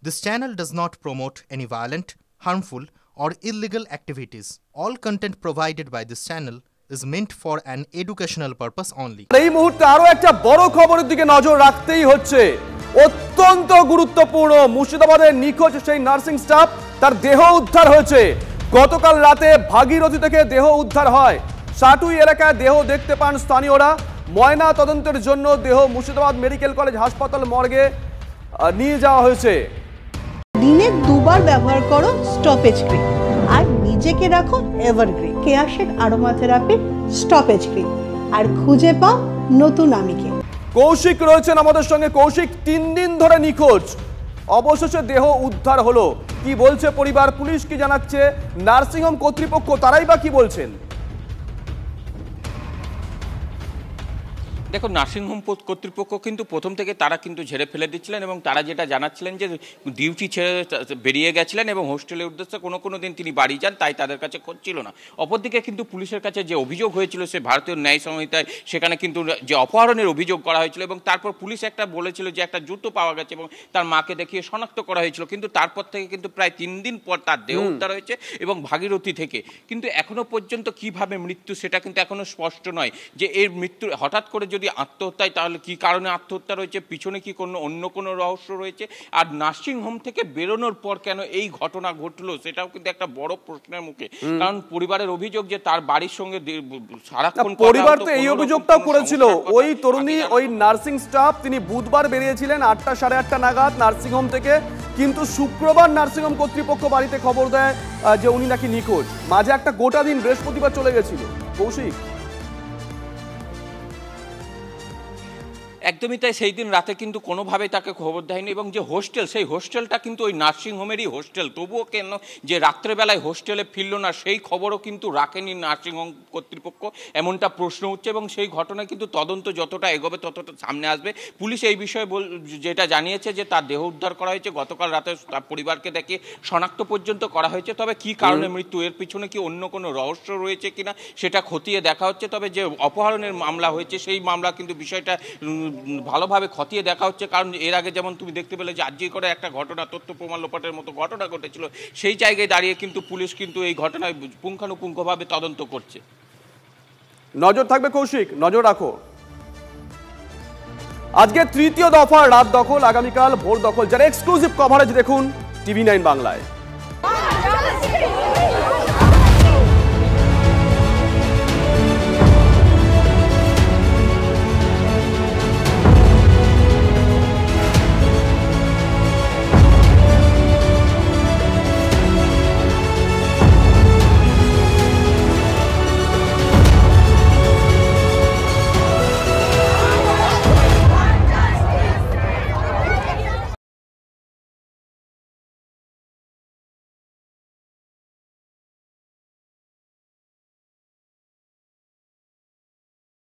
This channel does not promote any violent, harmful, or illegal activities. All content provided by this channel is meant for an educational purpose only. এই মুহূর্তে আরো একটা বড় খবরের দিকে নজর রাখতেই হচ্ছে। অত্যন্ত গুরুত্বপূর্ণ, মুর্শিদাবাদের নিখোঁজ সেই নার্সিং স্টাফ তার দেহ উদ্ধার হয়েছে। গতকাল রাতে ভাগীরথী থেকে দেহ উদ্ধার হয়। সাটুই এলাকায় দেহ দেখতে পান স্থানীয়রা। ময়না তদন্তের জন্য দেহ মুর্শিদাবাদ মেডিকেল কলেজ হাসপাতাল মর্গে নিয়ে যাওয়া হয়েছে। দিনে দুবার ব্যবহার করো স্টপেজ ক্রিম আর নিজেকে রাখো evergreen Keya Seth aroma therapy stop age cream আর খুঁজে পাও নতুন আমিকে। কৌশিক রয়েছেন আমাদের সঙ্গে। কৌশিক, 3 দিন ধরে নিখোঁজ, অবশেষে দেহ উদ্ধার হলো। কি বলছে পরিবার, পুলিশ কি জানাচ্ছে, নার্সিংহোম কর্তৃপক্ষ তারাই বা কি বলছেন? দেখো, নার্সিংহোম কর্তৃপক্ষ কিন্তু প্রথম থেকে তারা কিন্তু ঝেড়ে ফেলে দিচ্ছিলেন এবং তারা যেটা জানাচ্ছিলেন যে ডিউটি ছেড়ে বেরিয়ে গেছিলেন এবং হোস্টেলের উদ্দেশ্যে কোনো দিন তিনি বাড়ি যান, তাই তাদের কাছে খোঁজ ছিল না। অপরদিকে কিন্তু পুলিশের কাছে যে অভিযোগ হয়েছিল সে ভারতীয় ন্যায় সংহিতায় সেখানে কিন্তু যে অপহরণের অভিযোগ করা হয়েছিল এবং তারপর পুলিশ একটা বলেছিল যে একটা জুতো পাওয়া গেছে এবং তার মাকে দেখিয়ে শনাক্ত করা হয়েছিল, কিন্তু তারপর থেকে কিন্তু প্রায় 3 দিন পর তার দেহ উদ্ধার হয়েছে এবং ভাগীরথী থেকে। কিন্তু এখনো পর্যন্ত কিভাবে মৃত্যু সেটা কিন্তু এখনো স্পষ্ট নয় যে এর মৃত্যু হঠাৎ করে যদি আত্মহত্যায় তাহলে কি কারণে আত্মহত্যা রয়েছে, পিছনে কি অন্য কোনো রহস্য রয়েছে, আর নার্সিংহোম থেকে বেরোনোর পর কেন এই ঘটনা ঘটলো সেটাও কিন্তু একটা বড় প্রশ্নের মুখে। কারণ পরিবারের অভিযোগ যে তার বাড়ির সঙ্গে সারাক্ষণ পরিবার তো এই অভিযোগটাও করেছিল। ওই তরুণী, ওই নার্সিং স্টাফ, তিনি বুধবার বেরিয়েছিলেন 8টা সাড়ে 8টা নাগাদ নার্সিংহোম থেকে, কিন্তু শুক্রবার নার্সিংহোম কর্তৃপক্ষ বাড়িতে খবর দেয় যে উনি নাকি নিখোঁজ। মাঝে একটা গোটা দিন বৃহস্পতিবার চলে গেছিল। কৌশিক, একদমই তাই। সেই দিন রাতে কিন্তু কোনোভাবেই তাকে খবর দেয়নি এবং যে হোস্টেল, সেই হোস্টেলটা কিন্তু ওই নার্সিংহোমেরই হোস্টেল, তবুও কেন যে রাত্রেবেলায় হোস্টেলে ফিরল না সেই খবরও কিন্তু রাখেনি নার্সিংহোম কর্তৃপক্ষ, এমনটা প্রশ্ন উঠছে এবং সেই ঘটনায় কিন্তু তদন্ত যতটা এগোবে ততটা সামনে আসবে। পুলিশ এই বিষয়ে যেটা জানিয়েছে যে তার দেহ উদ্ধার করা হয়েছে, গতকাল রাতে তার পরিবারকে দেখে শনাক্ত পর্যন্ত করা হয়েছে। তবে কি কারণে মৃত্যু, এর পিছনে কি অন্য কোনো রহস্য রয়েছে কিনা সেটা খতিয়ে দেখা হচ্ছে। তবে যে অপহরণের মামলা হয়েছে সেই মামলা কিন্তু বিষয়টা ভালোভাবে খতিয়ে দেখা হচ্ছে, কারণ এর আগে যেমন তুমি দেখতে পেলে যে আজকে করে একটা ঘটনা, তথ্য প্রমাণ লোপাটের মতো ঘটনা ঘটেছিল, সেই জায়গায় দাঁড়িয়ে কিন্তু পুলিশ কিন্তু এই ঘটনায় পুঙ্খানুপুঙ্খভাবে তদন্ত করছে। নজর থাকবে কৌশিক, নজর রাখো। আজকে 3য় দফা রাত দখল, আগামীকাল ভোর দখল। যারা এক্সক্লুসিভ কভারেজ দেখুন TV9 বাংলায়।